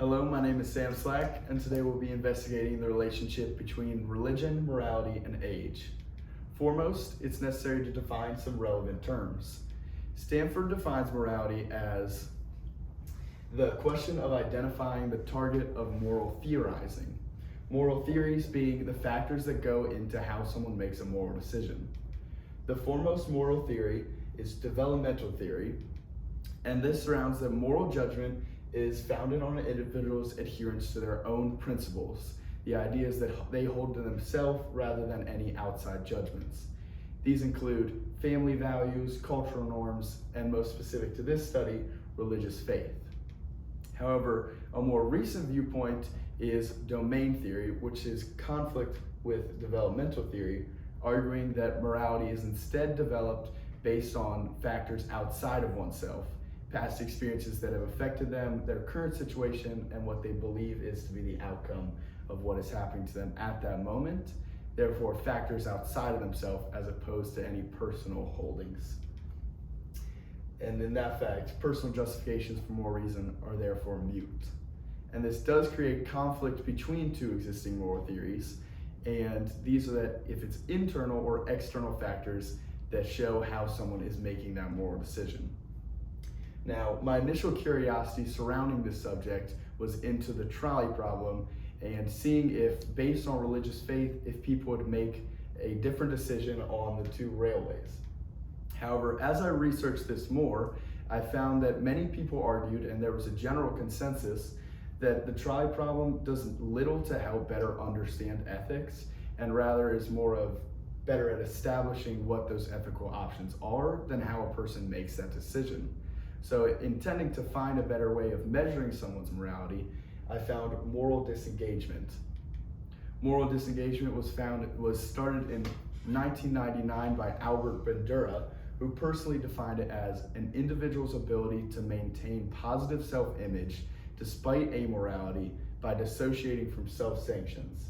Hello, my name is Sam Slack, and today we'll be investigating the relationship between religion, morality, and age. Foremost, it's necessary to define some relevant terms. Stanford defines morality as the question of identifying the target of moral theorizing. Moral theories being the factors that go into how someone makes a moral decision. The foremost moral theory is developmental theory, and this surrounds that moral judgment is founded on an individual's adherence to their own principles, the ideas that they hold to themselves rather than any outside judgments. These include family values, cultural norms, and most specific to this study, religious faith. However, a more recent viewpoint is domain theory, which is conflict with developmental theory, arguing that morality is instead developed based on factors outside of oneself, past experiences that have affected them, their current situation, and what they believe is to be the outcome of what is happening to them at that moment. Therefore, factors outside of themselves as opposed to any personal holdings. And in that fact, personal justifications for moral reason are therefore mute. And this does create conflict between two existing moral theories, and these are that if it's internal or external factors that show how someone is making that moral decision. Now, my initial curiosity surrounding this subject was into the trolley problem and seeing if, based on religious faith, if people would make a different decision on the two railways. However, as I researched this more, I found that many people argued, and there was a general consensus, that the trolley problem does little to help better understand ethics, and rather is more of better at establishing what those ethical options are than how a person makes that decision. So intending to find a better way of measuring someone's morality, I found moral disengagement. Moral disengagement was started in 1999 by Albert Bandura, who personally defined it as an individual's ability to maintain positive self-image despite amorality by dissociating from self-sanctions.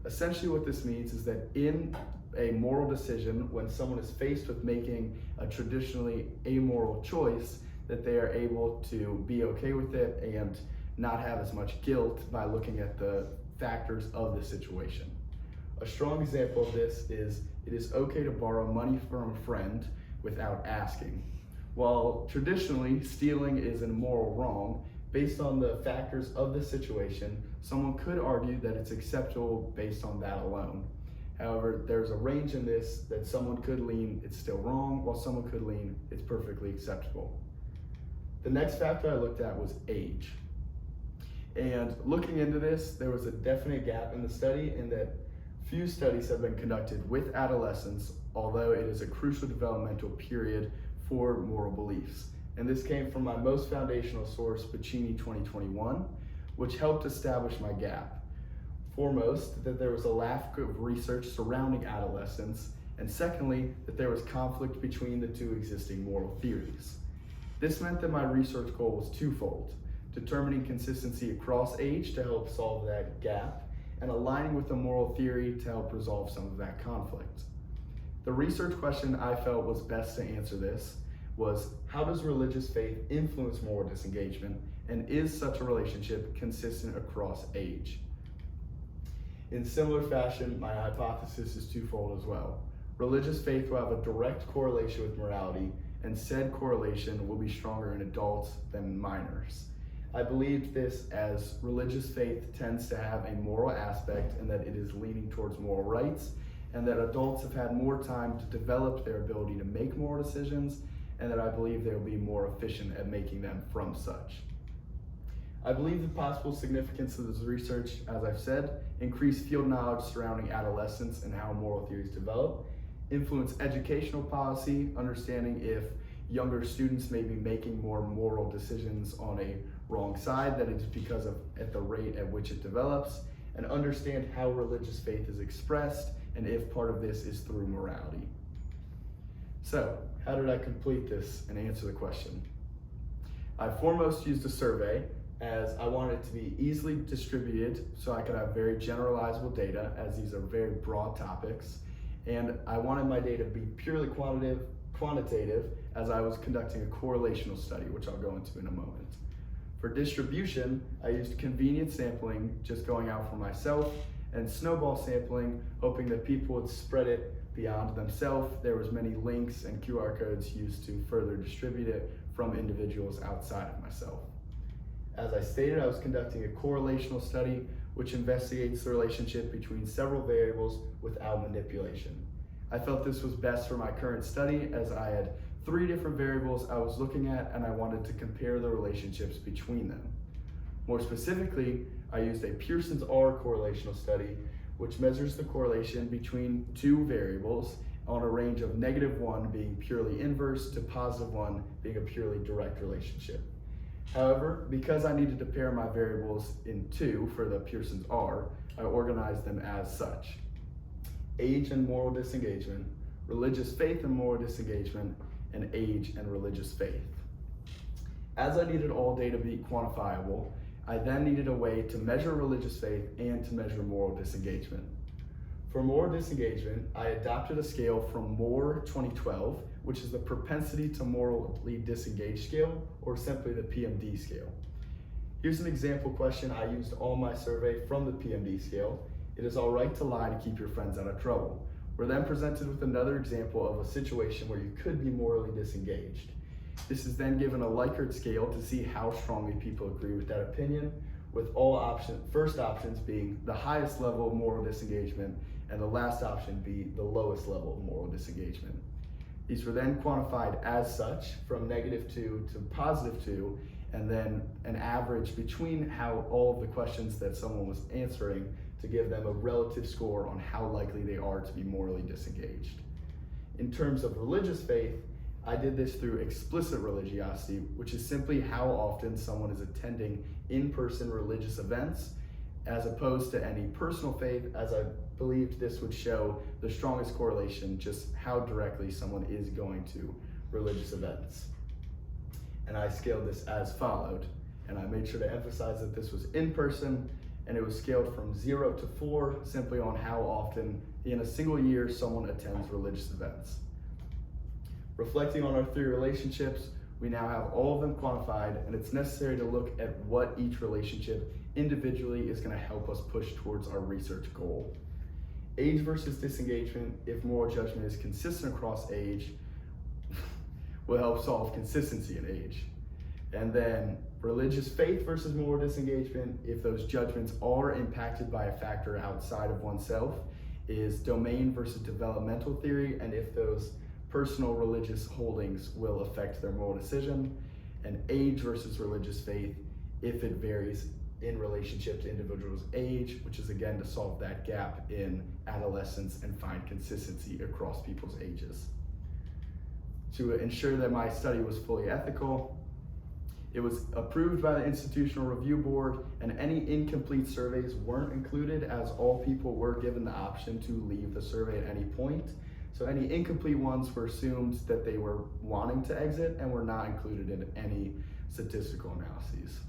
Essentially what this means is that in a moral decision, when someone is faced with making a traditionally amoral choice, that they are able to be okay with it and not have as much guilt by looking at the factors of the situation. A strong example of this is it is okay to borrow money from a friend without asking. While traditionally stealing is an immoral wrong, based on the factors of the situation, someone could argue that it's acceptable based on that alone. However, there's a range in this that someone could lean it's still wrong, while someone could lean it's perfectly acceptable. The next factor I looked at was age. And looking into this, there was a definite gap in the study in that few studies have been conducted with adolescents, although it is a crucial developmental period for moral beliefs. And this came from my most foundational source, Pacini 2021, which helped establish my gap. Foremost, that there was a lack of research surrounding adolescence, and secondly, that there was conflict between the two existing moral theories. This meant that my research goal was twofold: determining consistency across age to help solve that gap, and aligning with the moral theory to help resolve some of that conflict. The research question I felt was best to answer this was, how does religious faith influence moral disengagement, and is such a relationship consistent across age? In similar fashion, my hypothesis is twofold as well. Religious faith will have a direct correlation with morality, and said correlation will be stronger in adults than in minors. I believe this as religious faith tends to have a moral aspect and that it is leaning towards moral rights, and that adults have had more time to develop their ability to make moral decisions, and that I believe they will be more efficient at making them from such. I believe the possible significance of this research, as I've said, increased field knowledge surrounding adolescence and how moral theories develop, influence educational policy, understanding if younger students may be making more moral decisions on a wrong side, that it's because of at the rate at which it develops, and understand how religious faith is expressed and if part of this is through morality. So, how did I complete this and answer the question? I foremost used a survey, as I wanted it to be easily distributed so I could have very generalizable data, as these are very broad topics. And I wanted my data to be purely quantitative as I was conducting a correlational study, which I'll go into in a moment. For distribution, I used convenient sampling, just going out for myself, and snowball sampling, hoping that people would spread it beyond themselves. There was many links and QR codes used to further distribute it from individuals outside of myself. As I stated, I was conducting a correlational study which investigates the relationship between several variables without manipulation. I felt this was best for my current study as I had 3 different variables I was looking at and I wanted to compare the relationships between them. More specifically, I used a Pearson's R correlational study which measures the correlation between 2 variables on a range of -1 being purely inverse to +1 being a purely direct relationship. However, because I needed to pair my variables in 2 for the Pearson's R, I organized them as such: age and moral disengagement, religious faith and moral disengagement, and age and religious faith. As I needed all data to be quantifiable, I then needed a way to measure religious faith and to measure moral disengagement. For moral disengagement, I adopted a scale from Moore 2012, which is the propensity to morally disengage scale, or simply the PMD scale. Here's an example question I used on my survey from the PMD scale. It is all right to lie to keep your friends out of trouble. We're then presented with another example of a situation where you could be morally disengaged. This is then given a Likert scale to see how strongly people agree with that opinion, with all first options being the highest level of moral disengagement and the last option be the lowest level of moral disengagement. These were then quantified as such from -2 to +2, and then an average between how all of the questions that someone was answering to give them a relative score on how likely they are to be morally disengaged. In terms of religious faith, I did this through explicit religiosity, which is simply how often someone is attending in-person religious events, as opposed to any personal faith, as I believed this would show the strongest correlation, just how directly someone is going to religious events. And I scaled this as followed, and I made sure to emphasize that this was in person, and it was scaled from 0 to 4, simply on how often in a single year someone attends religious events. Reflecting on our 3 relationships, we now have all of them quantified, and it's necessary to look at what each relationship individually is going to help us push towards our research goal. Age versus disengagement, if moral judgment is consistent across age, will help solve consistency in age. And then religious faith versus moral disengagement, if those judgments are impacted by a factor outside of oneself, is domain versus developmental theory, and if those personal religious holdings will affect their moral decision. And age versus religious faith, if it varies in relationship to individuals' age, which is again to solve that gap in adolescence and find consistency across people's ages. To ensure that my study was fully ethical, it was approved by the Institutional Review Board, and any incomplete surveys weren't included, as all people were given the option to leave the survey at any point. So any incomplete ones were assumed that they were wanting to exit and were not included in any statistical analyses.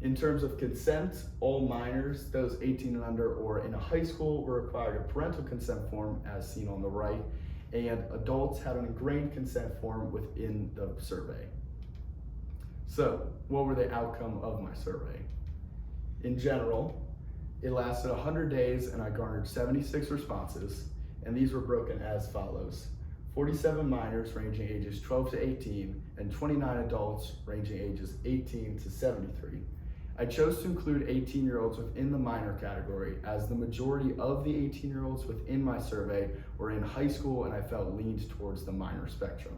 In terms of consent, all minors, those 18 and under or in a high school, were required a parental consent form as seen on the right, and adults had an ingrained consent form within the survey. So, what were the outcome of my survey? In general, it lasted 100 days and I garnered 76 responses, and these were broken as follows: 47 minors ranging ages 12 to 18, and 29 adults ranging ages 18 to 73. I chose to include 18-year-olds within the minor category, as the majority of the 18-year-olds within my survey were in high school and I felt leaned towards the minor spectrum.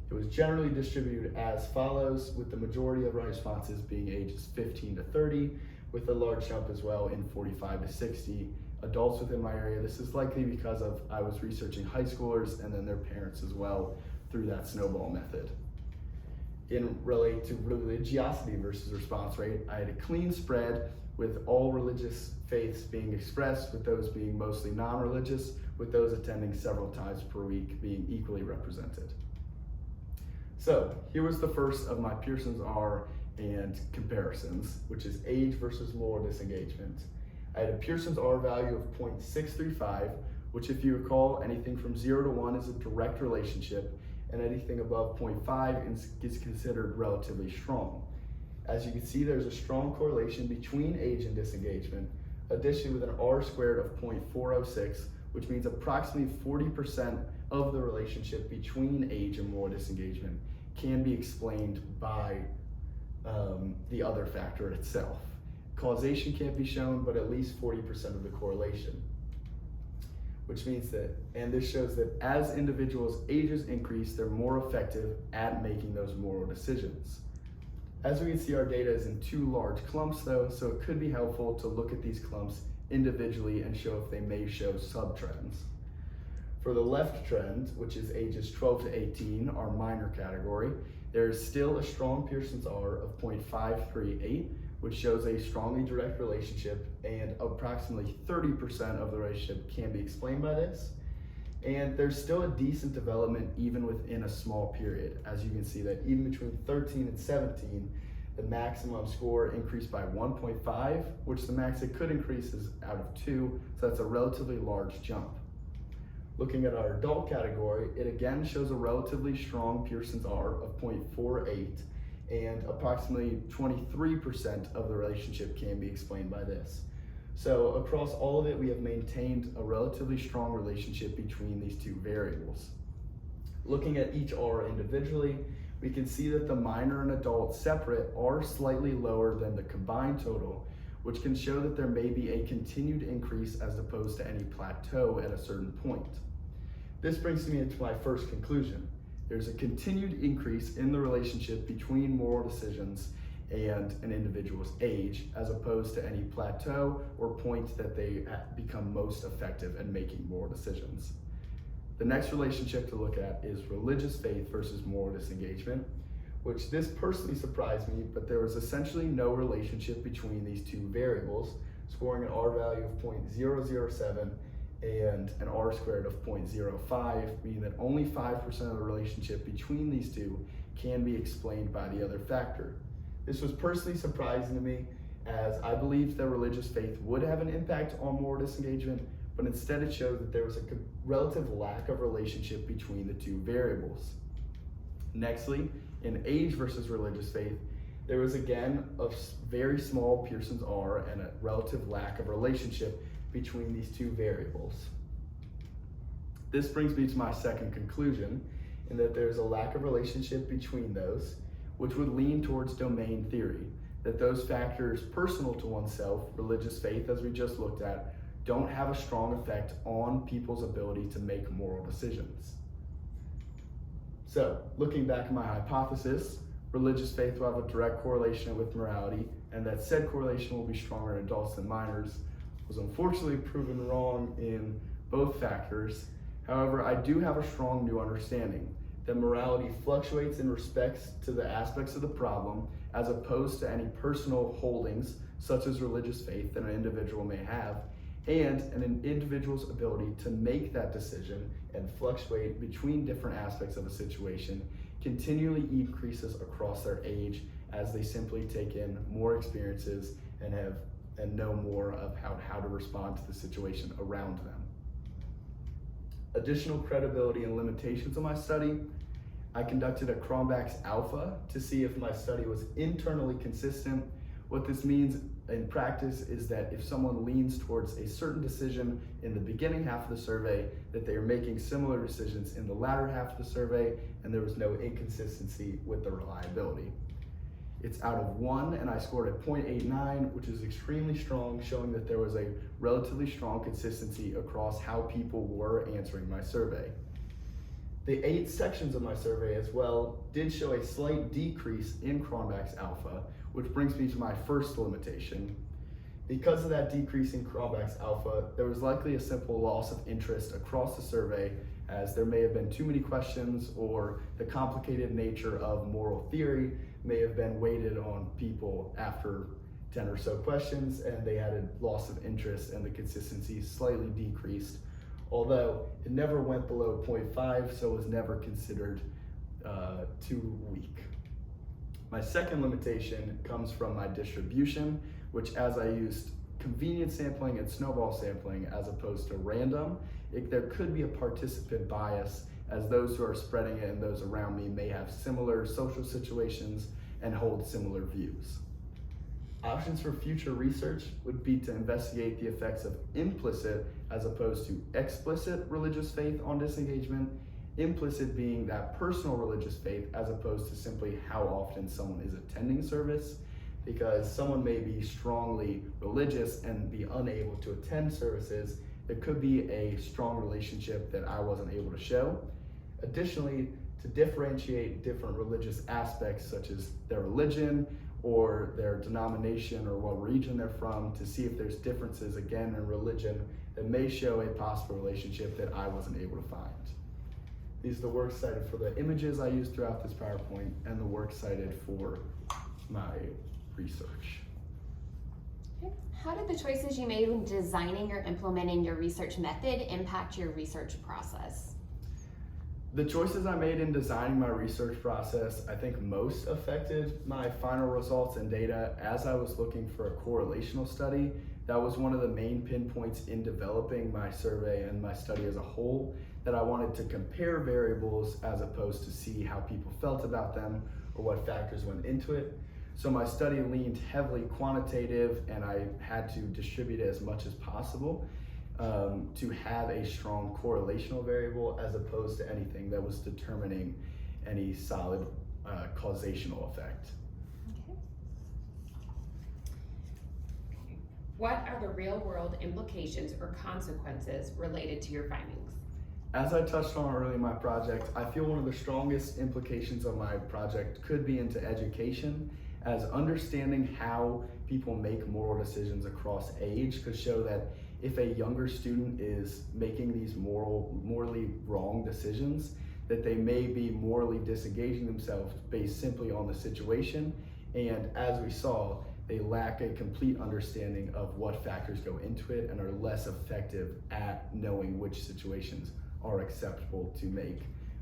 It was generally distributed as follows, with the majority of my responses being ages 15 to 30, with a large jump as well in 45 to 60 adults within my area. This is likely because I was researching high schoolers and then their parents as well through that snowball method. In relate to religiosity versus response rate, I had a clean spread with all religious faiths being expressed, with those being mostly non-religious, with those attending several times per week being equally represented. So here was the first of my Pearson's R and comparisons, which is age versus moral disengagement. I had a Pearson's R value of 0.635, which, if you recall, anything from 0 to 1 is a direct relationship, and anything above 0.5 is considered relatively strong. As you can see, there's a strong correlation between age and disengagement, additionally with an R squared of 0.406, which means approximately 40% of the relationship between age and moral disengagement can be explained by the other factor itself. Causation can't be shown, but at least 40% of the correlation. Which means that, and this shows that as individuals' ages increase, they're more effective at making those moral decisions. As we can see, our data is in two large clumps though, so it could be helpful to look at these clumps individually and show if they may show subtrends. For the left trend, which is ages 12 to 18, our minor category, there is still a strong Pearson's R of 0.538, which shows a strongly direct relationship, and approximately 30% of the relationship can be explained by this. And there's still a decent development even within a small period. As you can see that even between 13 and 17, the maximum score increased by 1.5, which the max it could increase is out of 2, so that's a relatively large jump. Looking at our adult category, it again shows a relatively strong Pearson's R of 0.48, and approximately 23% of the relationship can be explained by this. So across all of it, we have maintained a relatively strong relationship between these two variables. Looking at each R individually, we can see that the minor and adult separate are slightly lower than the combined total, which can show that there may be a continued increase as opposed to any plateau at a certain point. This brings me into my first conclusion. There's a continued increase in the relationship between moral decisions and an individual's age, as opposed to any plateau or point that they become most effective at making moral decisions. The next relationship to look at is religious faith versus moral disengagement, which this personally surprised me, but there was essentially no relationship between these two variables, scoring an R value of 0.007 and an R squared of 0.05, meaning that only 5% of the relationship between these two can be explained by the other factor. This was personally surprising to me, as I believed that religious faith would have an impact on moral disengagement, but instead it showed that there was a relative lack of relationship between the two variables. Nextly, in age versus religious faith, there was again a very small Pearson's R and a relative lack of relationship between these two variables. This brings me to my second conclusion, in that there's a lack of relationship between those, which would lean towards domain theory, that those factors personal to oneself, religious faith as we just looked at, don't have a strong effect on people's ability to make moral decisions. So, looking back at my hypothesis, religious faith will have a direct correlation with morality, and that said correlation will be stronger in adults than minors, was unfortunately proven wrong in both factors. However, I do have a strong new understanding that morality fluctuates in respects to the aspects of the problem, as opposed to any personal holdings, such as religious faith, that an individual may have, and an individual's ability to make that decision and fluctuate between different aspects of a situation continually increases across their age, as they simply take in more experiences and know more of how to respond to the situation around them. Additional credibility and limitations of my study: I conducted a Cronbach's alpha to see if my study was internally consistent. What this means in practice is that if someone leans towards a certain decision in the beginning half of the survey, that they are making similar decisions in the latter half of the survey, and there was no inconsistency with the reliability. It's out of 1, and I scored a 0.89, which is extremely strong, showing that there was a relatively strong consistency across how people were answering my survey. The 8 sections of my survey as well did show a slight decrease in Cronbach's alpha, which brings me to my first limitation. Because of that decrease in Cronbach's alpha, there was likely a simple loss of interest across the survey, as there may have been too many questions, or the complicated nature of moral theory may have been weighted on people after 10 or so questions, and they had a loss of interest and the consistency slightly decreased, although it never went below 0.5, so it was never considered too weak. My second limitation comes from my distribution, which, as I used convenience sampling and snowball sampling as opposed to random, there could be a participant bias, as those who are spreading it and those around me may have similar social situations and hold similar views. Options for future research would be to investigate the effects of implicit as opposed to explicit religious faith on disengagement, implicit being that personal religious faith as opposed to simply how often someone is attending service, because someone may be strongly religious and be unable to attend services. There could be a strong relationship that I wasn't able to show. Additionally, to differentiate different religious aspects such as their religion or their denomination or what region they're from, to see if there's differences again in religion that may show a possible relationship that I wasn't able to find. These are the works cited for the images I used throughout this PowerPoint and the works cited for my research. Okay. How did the choices you made when designing or implementing your research method impact your research process? The choices I made in designing my research process, I think most affected my final results and data. As I was looking for a correlational study, that was one of the main pinpoints in developing my survey and my study as a whole, that I wanted to compare variables as opposed to see how people felt about them or what factors went into it. So my study leaned heavily quantitative, and I had to distribute it as much as possible to have a strong correlational variable as opposed to anything that was determining any solid causational effect. Okay. What are the real-world implications or consequences related to your findings? As I touched on earlier in my project, I feel one of the strongest implications of my project could be into education, as understanding how people make moral decisions across age could show that if a younger student is making these morally wrong decisions, that they may be morally disengaging themselves based simply on the situation. And as we saw, they lack a complete understanding of what factors go into it and are less effective at knowing which situations are acceptable to make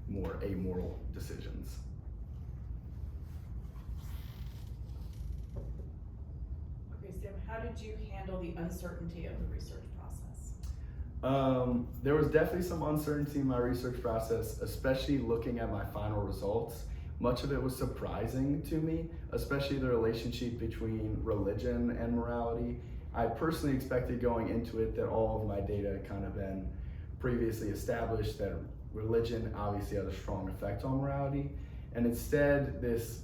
more amoral decisions. Okay, Sam, how did you handle the uncertainty of the research process? There was definitely some uncertainty in my research process, especially looking at my final results. Much of it was surprising to me, especially the relationship between religion and morality. I personally expected going into it that all of my data had kind of been previously established, that religion obviously had a strong effect on morality, and instead this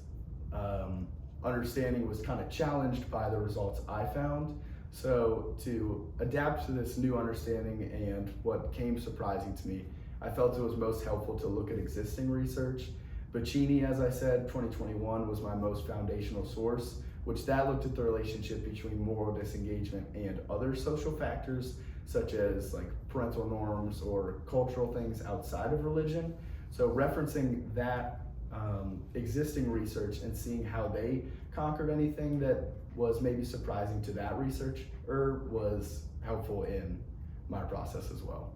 understanding was kind of challenged by the results I found. So to adapt to this new understanding and what came surprising to me, I felt it was most helpful to look at existing research. Boccini, as I said, 2021 was my most foundational source, which that looked at the relationship between moral disengagement and other social factors, such as like parental norms or cultural things outside of religion. So referencing that existing research and seeing how they conquered anything that was maybe surprising to that researcher was helpful in my process as well.